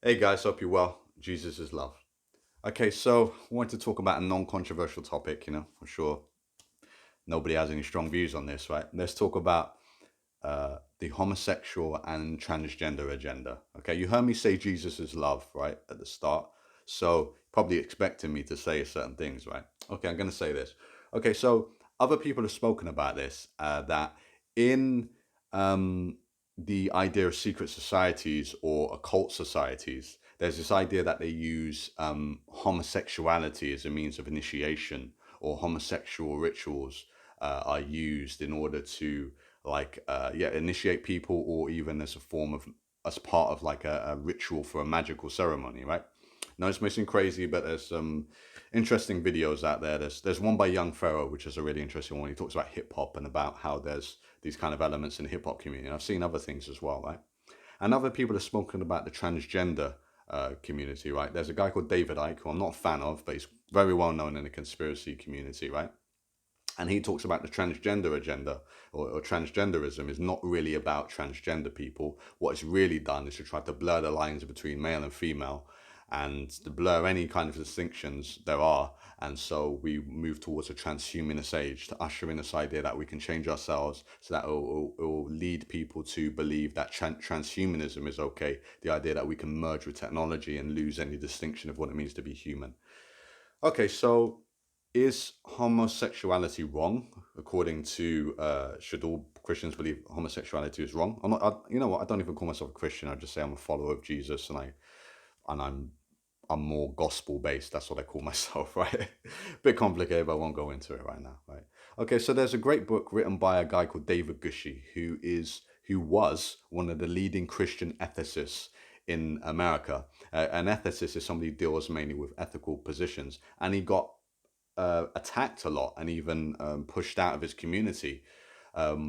Hey guys, hope you're well. Jesus is love. Okay, so I wanted to talk about a non-controversial topic. I'm sure nobody has any strong views on this, right? Let's talk about the homosexual and transgender agenda. Okay, you heard me say Jesus is love, right, at the start. So probably expecting me to say certain things, right? Okay, I'm going to say this. Okay, so other people have spoken about this, that in um, the idea of secret societies or occult societies, there's this idea that they use homosexuality as a means of initiation, or homosexual rituals are used in order to initiate people, or even as a form of, as part of like a ritual for a magical ceremony, right? No, it's missing crazy, but there's some interesting videos out there. There's one by Young Pharaoh, which is a really interesting one. He talks about hip hop and about how there's these kind of elements in the hip hop community. And I've seen other things as well, right? And other people have spoken about the transgender community, right? There's a guy called David Icke, who I'm not a fan of, but he's very well known in the conspiracy community, right? And he talks about the transgender agenda, or transgenderism is not really about transgender people. What it's really done is to try to blur the lines between male and female, and to blur any kind of distinctions there are. And so we move towards a transhumanist age, to usher in this idea that we can change ourselves, so that it will lead people to believe that transhumanism is okay. The idea that we can merge with technology and lose any distinction of what it means to be human. Okay, so is homosexuality wrong? According to, should all Christians believe homosexuality is wrong? I'm not. You know what? I don't even call myself a Christian. I just say I'm a follower of Jesus, and I'm more gospel based. That's what I call myself, right? Bit complicated, but I won't go into it right now, right? Okay, so there's a great book written by a guy called David Gushee, who was one of the leading Christian ethicists in America. An ethicist is somebody who deals mainly with ethical positions, and he got attacked a lot and even pushed out of his community,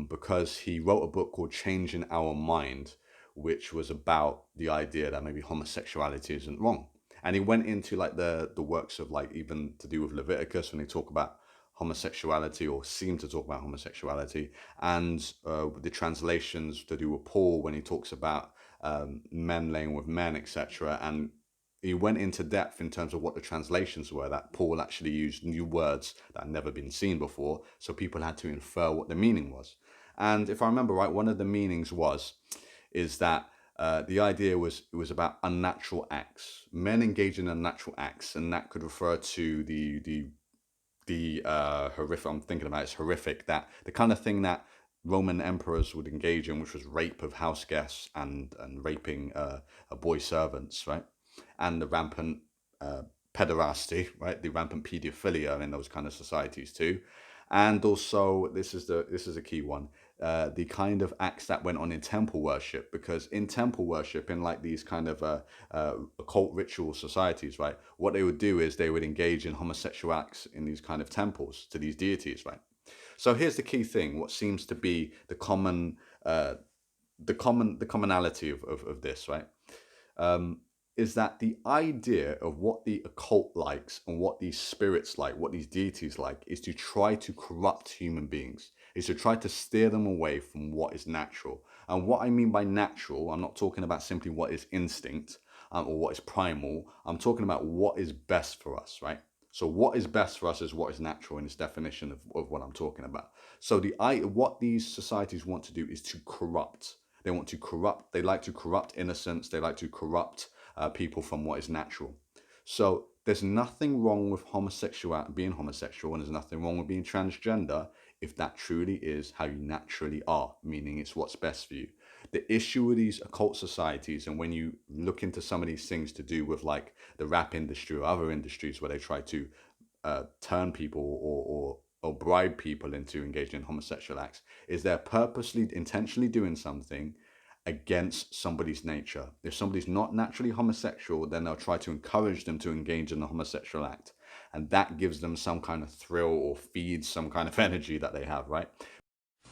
because he wrote a book called Changing Our Mind, which was about the idea that maybe homosexuality isn't wrong. And he went into like the works of, like, even to do with Leviticus, when they talk about homosexuality, or seem to talk about homosexuality, and the translations to do with Paul, when he talks about men laying with men, etc. And he went into depth in terms of what the translations were, that Paul actually used new words that had never been seen before, so people had to infer what the meaning was. And if I remember right, one of the meanings is that the idea was, it was about unnatural acts, men engaging in unnatural acts, and that could refer to the horrific. I'm thinking about, it's horrific, that the kind of thing that Roman emperors would engage in, which was rape of house guests and raping boy servants, right? And the rampant pederasty, right? The rampant pedophilia in those kind of societies too. And also, this is a key one, the kind of acts that went on in temple worship, because in temple worship, in like these kind of occult ritual societies, right, what they would do is they would engage in homosexual acts in these kind of temples to these deities, right? So here's the key thing: what seems to be the commonality of this, right? Is that the idea of what the occult likes and what these spirits like, what these deities like, is to try to corrupt human beings, is to try to steer them away from what is natural. And what I mean by natural, I'm not talking about simply what is instinct, or what is primal. I'm talking about what is best for us, right? So what is best for us is what is natural in its definition of what I'm talking about. So what these societies want to do is to corrupt. They want to corrupt. They like to corrupt innocence. They like to corrupt people from what is natural. So there's nothing wrong with being homosexual, and there's nothing wrong with being transgender if that truly is how you naturally are, meaning it's what's best for you. The issue with these occult societies, and when you look into some of these things to do with like the rap industry or other industries where they try to turn people or bribe people into engaging in homosexual acts, is they're purposely, intentionally doing something against somebody's nature. If somebody's not naturally homosexual, then they'll try to encourage them to engage in a homosexual act. And that gives them some kind of thrill, or feeds some kind of energy that they have, right?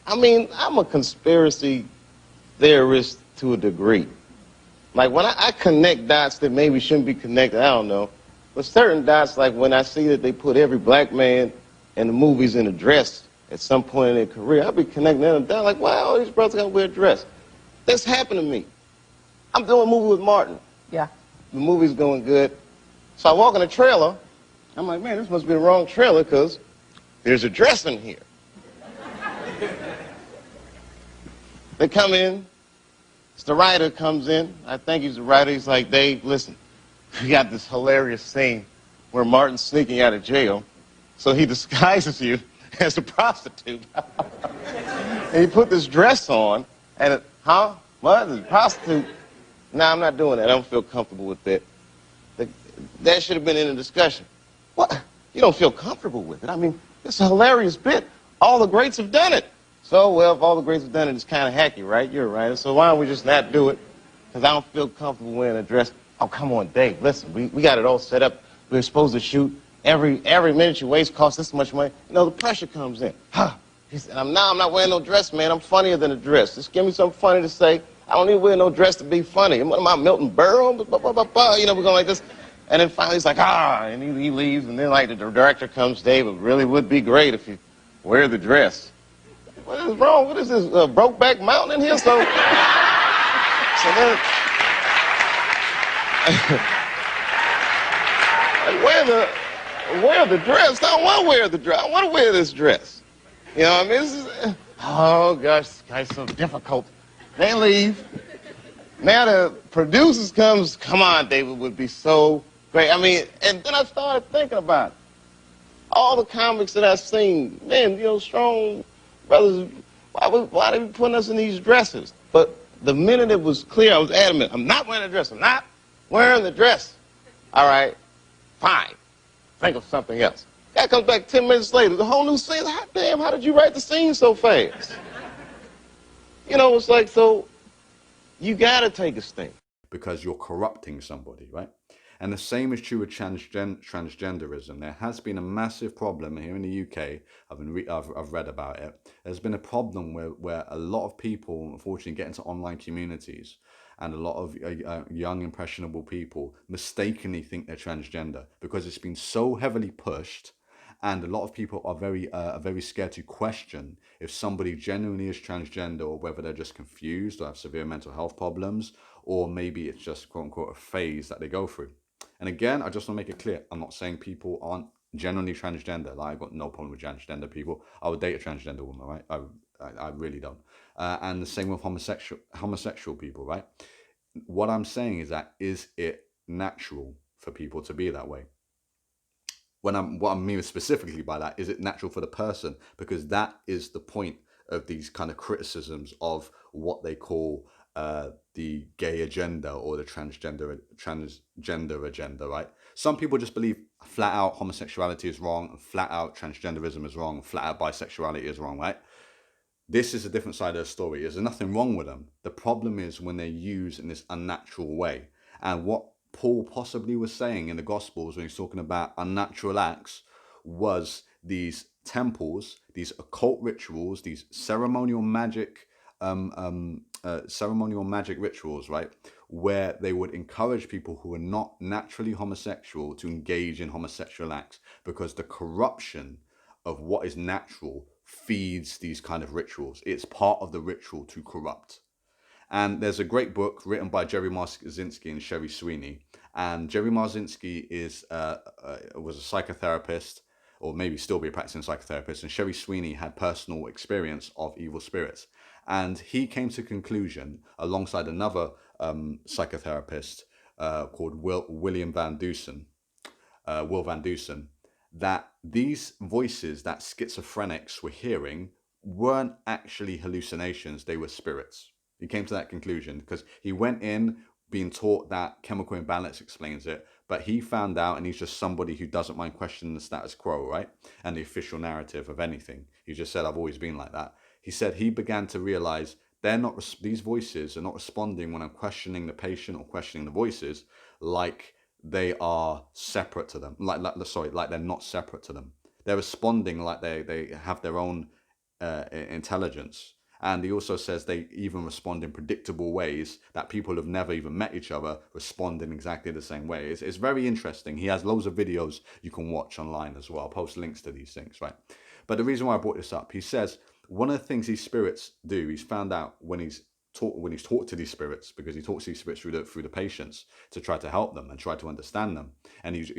I mean, I'm a conspiracy theorist to a degree. Like, when I connect dots that maybe shouldn't be connected, I don't know. But certain dots, like when I see that they put every black man in the movies in a dress at some point in their career, I'll be connecting them down like, wow, all these brothers got to wear a dress. That's happened to me. I'm doing a movie with Martin. Yeah. the movie's going good. So I walk in the trailer. I'm like, man, this must be the wrong trailer because there's a dress in here. They come in. The writer comes in. I think he's the writer. He's like, Dave, listen, we got this hilarious scene where Martin's sneaking out of jail. So he disguises you as a prostitute. And he put this dress on. And what? A prostitute? No, I'm not doing that. I don't feel comfortable with that. That should have been in the discussion. What? You don't feel comfortable with it? I mean, it's a hilarious bit. All the greats have done it. So, well, if all the greats have done it, it's kind of hacky, right? You're right. So why don't we just not do it? Because I don't feel comfortable wearing a dress. Oh, come on, Dave. Listen, we got it all set up. We're supposed to shoot. Every minute you waste costs this much money. You know, the pressure comes in. He said, I'm not wearing no dress, man. I'm funnier than a dress. Just give me something funny to say. I don't need to wear no dress to be funny. What am I, Milton Berle? You know, we're going like this. And then finally he's like, and he leaves. And then, like, the director comes, Dave, it really would be great if you wear the dress. What is wrong? What is this, Brokeback Mountain in here? So then, wear the dress. I don't want to wear the dress. I want to wear this dress. You know what I mean? This is, oh, gosh, this guy's so difficult. They leave. Now the producers comes, come on, David, would be so great. I mean, and then I started thinking about it. All the comics that I've seen, man, you know, strong brothers, why they be putting us in these dresses? But the minute it was clear, I was adamant, I'm not wearing a dress. I'm not wearing the dress. All right, fine. Think of something else. Guy comes back 10 minutes later, the whole new scene. Hot damn, how did you write the scene so fast? You know, it's like, so you got to take a stand. Because you're corrupting somebody, right? And the same is true with transgenderism. There has been a massive problem here in the UK. I've read about it. There's been a problem where a lot of people, unfortunately, get into online communities, and a lot of young, impressionable people mistakenly think they're transgender because it's been so heavily pushed, and a lot of people are very scared to question if somebody genuinely is transgender, or whether they're just confused or have severe mental health problems, or maybe it's just quote unquote a phase that they go through. And again, I just want to make it clear, I'm not saying people aren't genuinely transgender. Like, I've got no problem with transgender people. I would date a transgender woman, right? I really don't. And the same with homosexual people, right? What I'm saying is that, is it natural for people to be that way? What I mean specifically by that, is it natural for the person? Because that is the point of these kind of criticisms of what they call the gay agenda or the transgender agenda, right? Some people just believe flat out homosexuality is wrong, and flat out transgenderism is wrong, and flat out bisexuality is wrong, right? This is a different side of the story. There's nothing wrong with them. The problem is when they're used in this unnatural way. And what Paul possibly was saying in the Gospels when he's talking about unnatural acts was these temples, these occult rituals, these ceremonial magic rituals, right, where they would encourage people who are not naturally homosexual to engage in homosexual acts, because the corruption of what is natural feeds these kind of rituals. It's part of the ritual to corrupt. And there's a great book written by Jerry Marzinsky and Sherry Swiney. And Jerry Marzinsky was a psychotherapist, or maybe still be a practicing psychotherapist, and Sherry Swiney had personal experience of evil spirits. And he came to a conclusion, alongside another psychotherapist called Will Van Dusen, that these voices that schizophrenics were hearing weren't actually hallucinations, they were spirits. He came to that conclusion because he went in being taught that chemical imbalance explains it, but he found out, and he's just somebody who doesn't mind questioning the status quo, right? And the official narrative of anything. He just said, I've always been like that. He said he began to realize these voices are not responding when I'm questioning the patient or questioning the voices like they are separate to them, like they're not separate to them. They're responding like they have their own intelligence. And he also says they even respond in predictable ways that people who've never even met each other respond in exactly the same way. It's very interesting. He has loads of videos you can watch online as well. I'll post links to these things, right? But the reason why I brought this up, he says one of the things these spirits do, he's found out when he's he's talked to these spirits, because he talks to these spirits through the patients to try to help them and try to understand them. And he's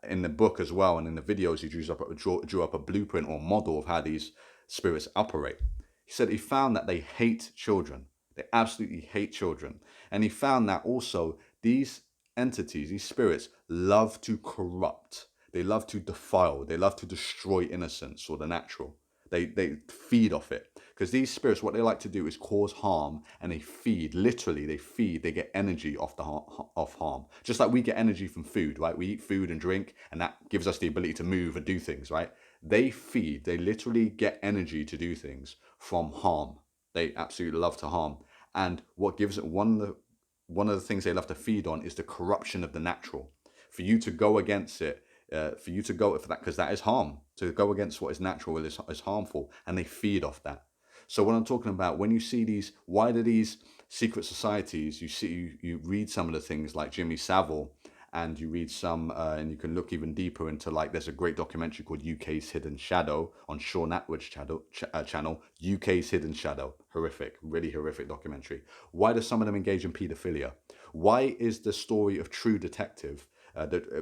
in the book as well, and in the videos, he drew up a blueprint or model of how these spirits operate. He said he found that they hate children. They absolutely hate children. And he found that also these entities, these spirits, love to corrupt. They love to defile. They love to destroy innocence or the natural. They feed off it. Because these spirits, what they like to do is cause harm, and they feed, literally they feed, they get energy off harm. Just like we get energy from food, right? We eat food and drink, and that gives us the ability to move and do things, right? They feed, they literally get energy to do things from harm. They absolutely love to harm. And what gives it, one of the things they love to feed on is the corruption of the natural. For you to go against it, for you to go for that, because that is harm. To go against what is natural is harmful, and they feed off that. So what I'm talking about, when you see these, why do these secret societies, you read some of the things like Jimmy Savile, and you read some, and you can look even deeper into, like, there's a great documentary called UK's Hidden Shadow on Sean Atwood's channel, UK's Hidden Shadow. Horrific, really horrific documentary. Why do some of them engage in paedophilia? Why is the story of True Detective,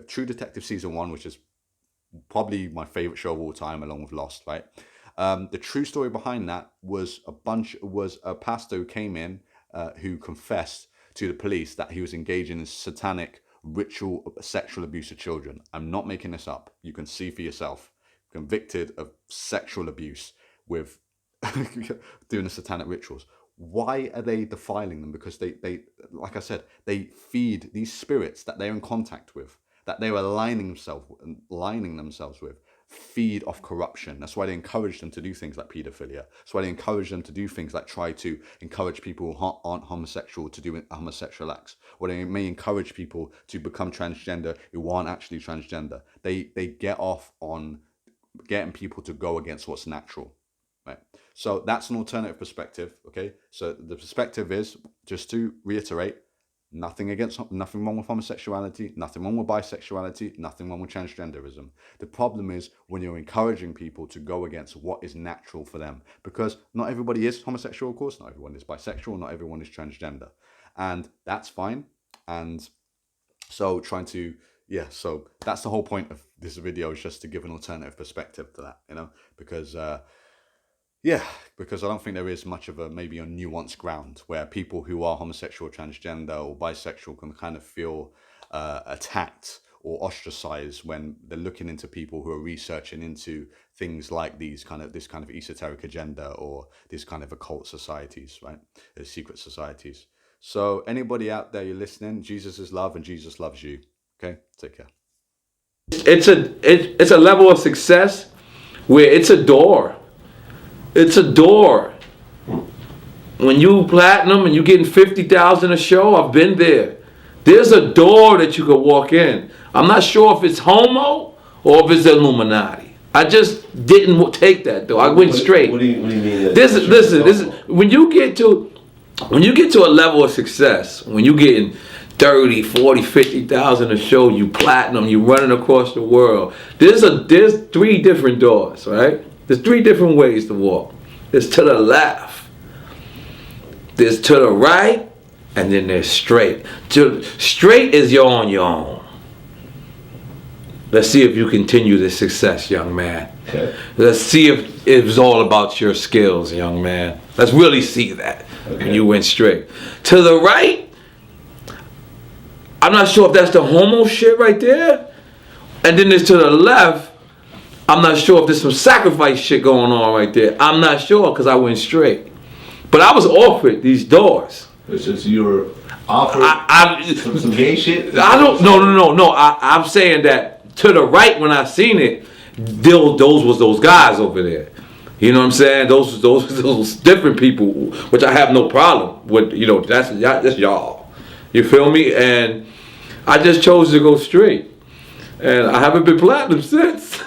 True Detective season 1, which is probably my favorite show of all time, along with Lost, right? The true story behind that was a pastor who came in, who confessed to the police that he was engaging in satanic ritual sexual abuse of children. I'm not making this up. You can see for yourself. Convicted of sexual abuse with doing the satanic rituals. Why are they defiling them? Because they, like I said, they feed these spirits that they're in contact with, that they're aligning themselves with, feed off corruption. That's why they encourage them to do things like pedophilia. That's why they encourage them to do things like try to encourage people who aren't homosexual to do homosexual acts. Or they may encourage people to become transgender who aren't actually transgender. They get off on getting people to go against what's natural. Right. So that's an alternative perspective. Okay. So the perspective is, just to reiterate, nothing wrong with homosexuality, nothing wrong with bisexuality, nothing wrong with transgenderism. The problem is when you're encouraging people to go against what is natural for them, because not everybody is homosexual, of course, not everyone is bisexual, not everyone is transgender, and that's fine. And so so that's the whole point of this video, is just to give an alternative perspective to that, because because I don't think there is much of maybe a nuanced ground where people who are homosexual, transgender, or bisexual can kind of feel attacked or ostracized when they're looking into people who are researching into things like this kind of esoteric agenda, or this kind of occult societies, right? Secret societies. So anybody out there, you're listening, Jesus is love and Jesus loves you. Okay, take care. It's a level of success where it's a door. It's a door. When you platinum and you getting 50,000 a show, I've been there. There's a door that you could walk in. I'm not sure if it's homo or if it's Illuminati. I just didn't take that though. I went straight. What do you mean? Listen. When you get to a level of success, when you getting 30, 40, 50,000 a show, you platinum, you running across the world. There's 3 different doors, right? There's 3 different ways to walk. There's to the left, there's to the right, and then there's straight. Straight is you're on your own. Let's see if you continue this success, young man. Okay. Let's see if it's all about your skills, young man. Let's really see that. Okay. When you went straight. To the right, I'm not sure if that's the homo shit right there. And then there's to the left, I'm not sure if there's some sacrifice shit going on right there. I'm not sure because I went straight. But I was offered these doors. It's just you were offered some gay shit? I don't, no. I'm saying that to the right when I seen it, those was those guys over there. You know what I'm saying? Those different people, which I have no problem with. That's y'all. You feel me? And I just chose to go straight. And I haven't been platinum since.